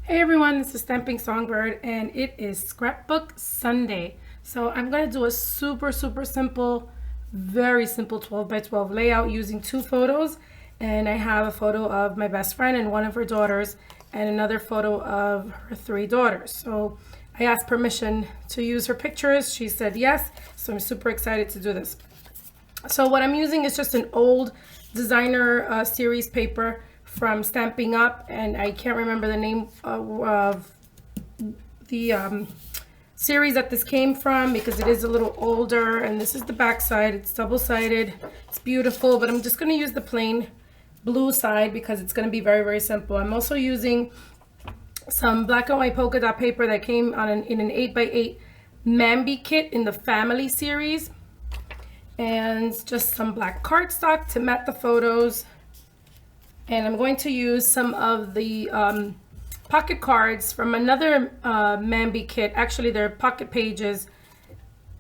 Hey everyone, this is Stamping Songbird and it is Scrapbook Sunday. So I'm going to do a super simple, very simple 12 by 12 layout using two photos. And I have a photo of my best friend and one of her daughters and another photo of her three daughters. So I asked permission to use her pictures. She said yes, so I'm super excited to do this. So what I'm using is just an old designer series paper from Stamping Up, and I can't remember the name of the series that this came from because it is a little older, and this is the back side. It's double-sided. It's beautiful, but I'm just going to use the plain blue side because it's going to be very simple. I'm also using some black and white polka dot paper that came on in an 8x8 Mambi kit in the family series, and just some black cardstock to mat the photos. And I'm going to use some of the pocket cards from another Mambi kit. Actually, they're pocket pages.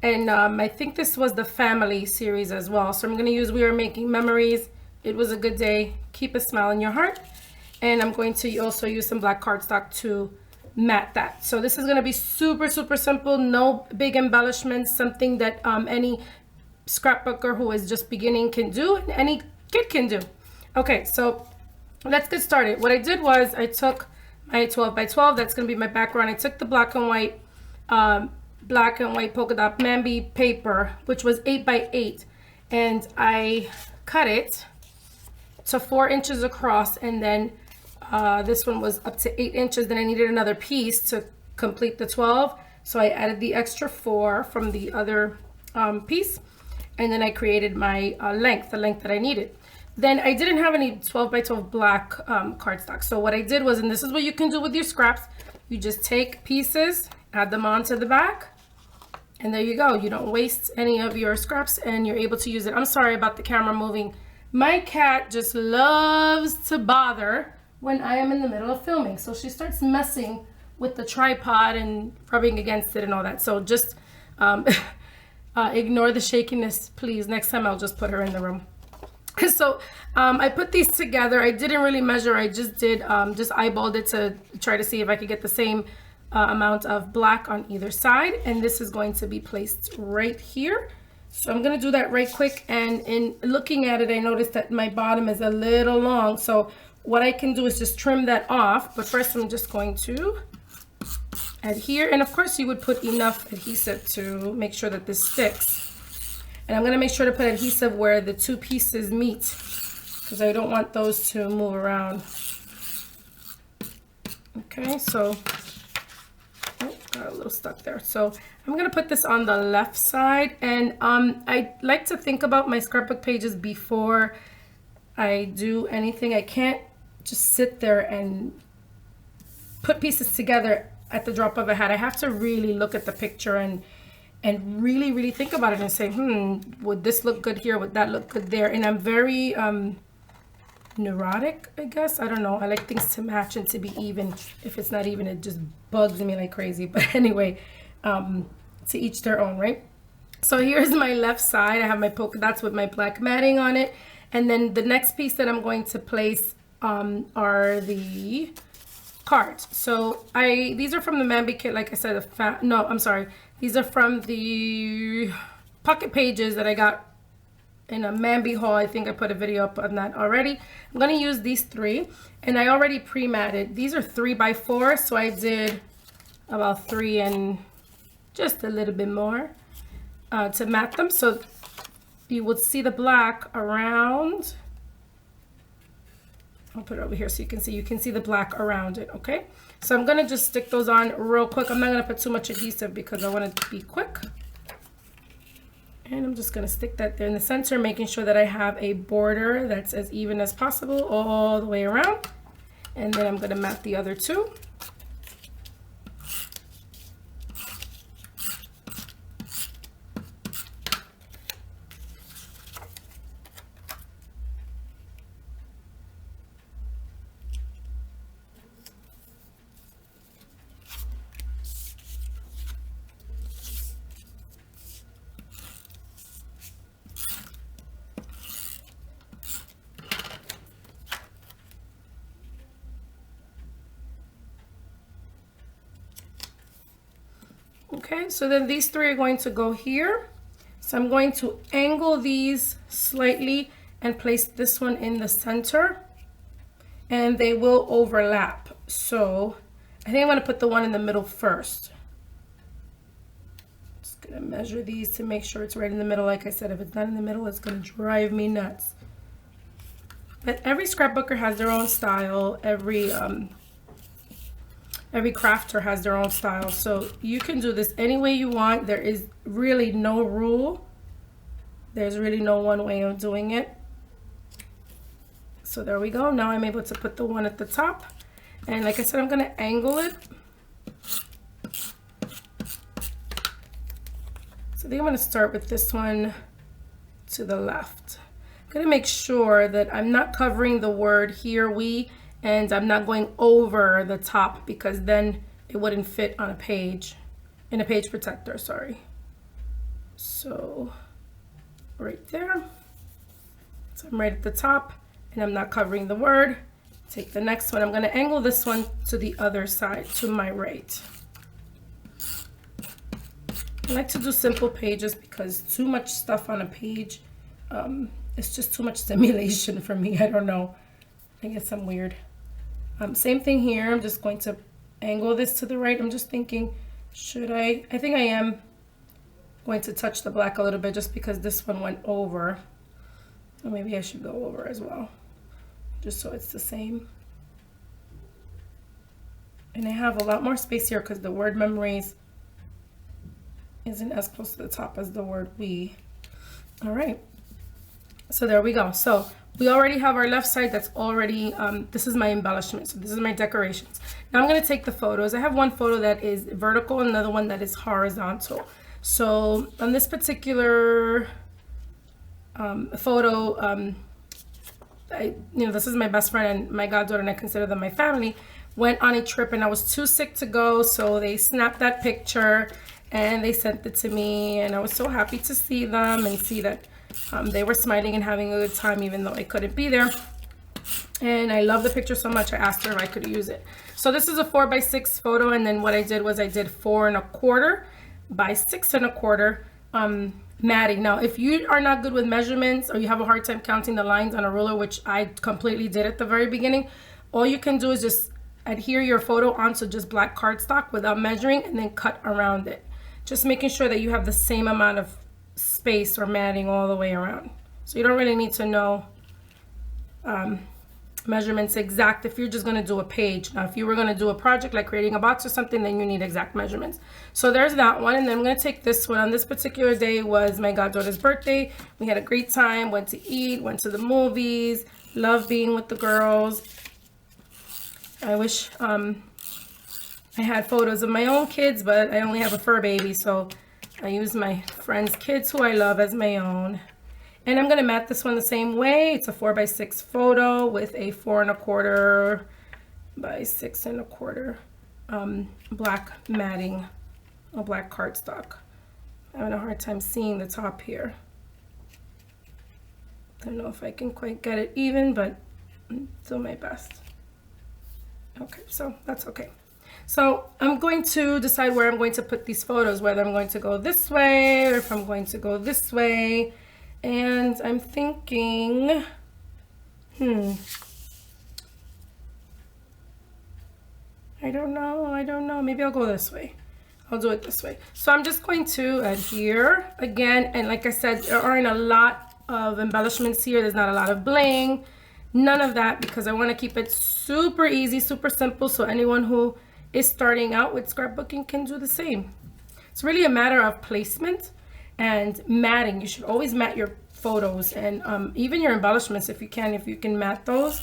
And I think this was the family series as well. So I'm going to use We Are Making Memories. It was a good day. Keep a smile in your heart. And I'm going to also use some black cardstock to mat that. So this is going to be super simple. No big embellishments. Something that any scrapbooker who is just beginning can do. And any kid can do. Okay, so let's get started. What I did was I took my 12 by 12, that's going to be my background. I took the black and white polka dot Mambi paper, which was 8x8, and I cut it to 4 inches across, and then this one was up to 8 inches. Then I needed another piece to complete the 12, so I added the extra 4 from the other piece, and then I created my length, the length that I needed. Then I didn't have any 12 by 12 black cardstock. So what I did was, and this is what you can do with your scraps, you just take pieces, add them onto the back, and there you go. You don't waste any of your scraps and you're able to use it. I'm sorry about the camera moving. My cat just loves to bother when I am in the middle of filming. So she starts messing with the tripod and rubbing against it and all that. So just ignore the shakiness, please. Next time I'll just put her in the room. So I put these together. I didn't really measure. I just did, just eyeballed it to try to see if I could get the same amount of black on either side. And this is going to be placed right here. So I'm going to do that right quick. And in looking at it, I noticed that my bottom is a little long. So what I can do is just trim that off. But first, I'm just going to adhere. And of course, you would put enough adhesive to make sure that this sticks. And I'm going to make sure to put adhesive where the two pieces meet because I don't want those to move around. Okay, so got a little stuck there. So I'm going to put this on the left side. And I like to think about my scrapbook pages before I do anything. I can't just sit there and put pieces together at the drop of a hat. I have to really look at the picture and really think about it and say, would this look good here? Would that look good there? And I'm very neurotic, I guess. I don't know. I like things to match and to be even. If it's not even, it just bugs me like crazy. But anyway, to each their own, right? So here's my left side. I have my polka dots with my black matting on it. And then the next piece that I'm going to place are the cards. So these are from the Mambi kit, like I said. No, I'm sorry. These are from the pocket pages that I got in a Mambi haul. I think I put a video up on that already. I'm going to use these 3, and I already pre-matted. These are 3x4, so I did about 3 and just a little bit more to mat them. So you would see the black around. I'll put it over here so you can see the black around it. Okay, so I'm gonna just stick those on real quick. I'm not gonna put too much adhesive because I want it to be quick. And I'm just gonna stick that there in the center, making sure that I have a border that's as even as possible all the way around. And then I'm gonna mat the other 2. Okay, so then these three are going to go here. So I'm going to angle these slightly and place this one in the center, and they will overlap. So I think I'm going to put the one in the middle first. Just going to measure these to make sure it's right in the middle. Like I said, if it's not in the middle, it's going to drive me nuts. But every scrapbooker has their own style. Every crafter has their own style, so you can do this any way you want. There is really no rule. There's really no one way of doing it. So there we go. Now I'm able to put the one at the top, and like I said, I'm going to angle it. So I think I'm going to start with this one to the left. I'm going to make sure that I'm not covering the word here, we, and I'm not going over the top, because then it wouldn't fit on a page, in a page protector, sorry. So right there. So I'm right at the top and I'm not covering the word. Take the next one. I'm going to angle this one to the other side, to my right. I like to do simple pages because too much stuff on a page, it's just too much stimulation for me. I don't know. I guess I'm weird. Same thing here. I'm just going to angle this to the right. I'm just thinking, should I think I am going to touch the black a little bit just because this one went over. So maybe I should go over as well, just so it's the same. And I have a lot more space here because the word memories isn't as close to the top as the word we. All right. So there we go. So we already have our left side that's already, this is my embellishment. So this is my decorations. Now I'm going to take the photos. I have one photo that is vertical and another one that is horizontal. So on this particular photo, this is my best friend and my goddaughter, and I consider them my family, went on a trip and I was too sick to go. So they snapped that picture and they sent it to me, and I was so happy to see them and see that they were smiling and having a good time even though I couldn't be there. And I love the picture so much, I asked her if I could use it. So this is a 4x6 photo, and then what I did was I did 4 1/4 by 6 1/4 matting. Now if you are not good with measurements or you have a hard time counting the lines on a ruler, which I completely did at the very beginning, all you can do is just adhere your photo onto just black cardstock without measuring and then cut around it. Just making sure that you have the same amount of space or matting all the way around. So you don't really need to know measurements exact if you're just going to do a page. Now if you were going to do a project like creating a box or something, then you need exact measurements. So there's that one, and then I'm going to take this one. On this particular day was my goddaughter's birthday. We had a great time, went to eat, went to the movies, loved being with the girls. I wish I had photos of my own kids, but I only have a fur baby, so I use my friends' kids who I love as my own. And I'm going to mat this one the same way. It's a 4x6 photo with a 4 1/4 by 6 1/4 black matting, a black cardstock. I'm having a hard time seeing the top here. I don't know if I can quite get it even, but I'm doing my best. Okay, so that's okay. So I'm going to decide where I'm going to put these photos, whether I'm going to go this way or if I'm going to go this way. And I'm thinking, I don't know. Maybe I'll go this way. I'll do it this way. So I'm just going to adhere again. And like I said, there aren't a lot of embellishments here. There's not a lot of bling, none of that, because I want to keep it super easy, super simple. So anyone who is starting out with scrapbooking can do the same. It's really a matter of placement and matting. You should always mat your photos and even your embellishments if you can mat those,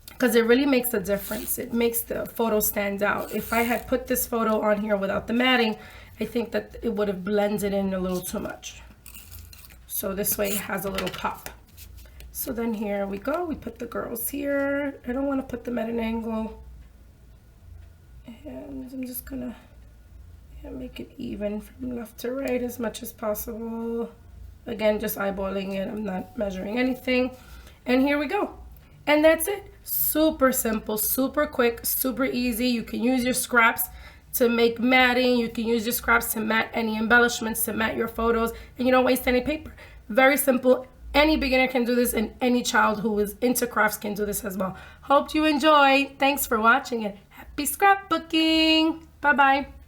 because it really makes a difference. It makes the photo stand out. If I had put this photo on here without the matting, I think that it would have blended in a little too much. So this way it has a little pop. So then here we go. We put the girls here. I don't want to put them at an angle. And I'm just gonna make it even from left to right as much as possible. Again, just eyeballing it. I'm not measuring anything. And here we go. And that's it. Super simple, super quick, super easy. You can use your scraps to make matting. You can use your scraps to mat any embellishments, to mat your photos, and you don't waste any paper. Very simple. Any beginner can do this, and any child who is into crafts can do this as well. Hope you enjoy. Thanks for watching, and happy scrapbooking. Bye-bye.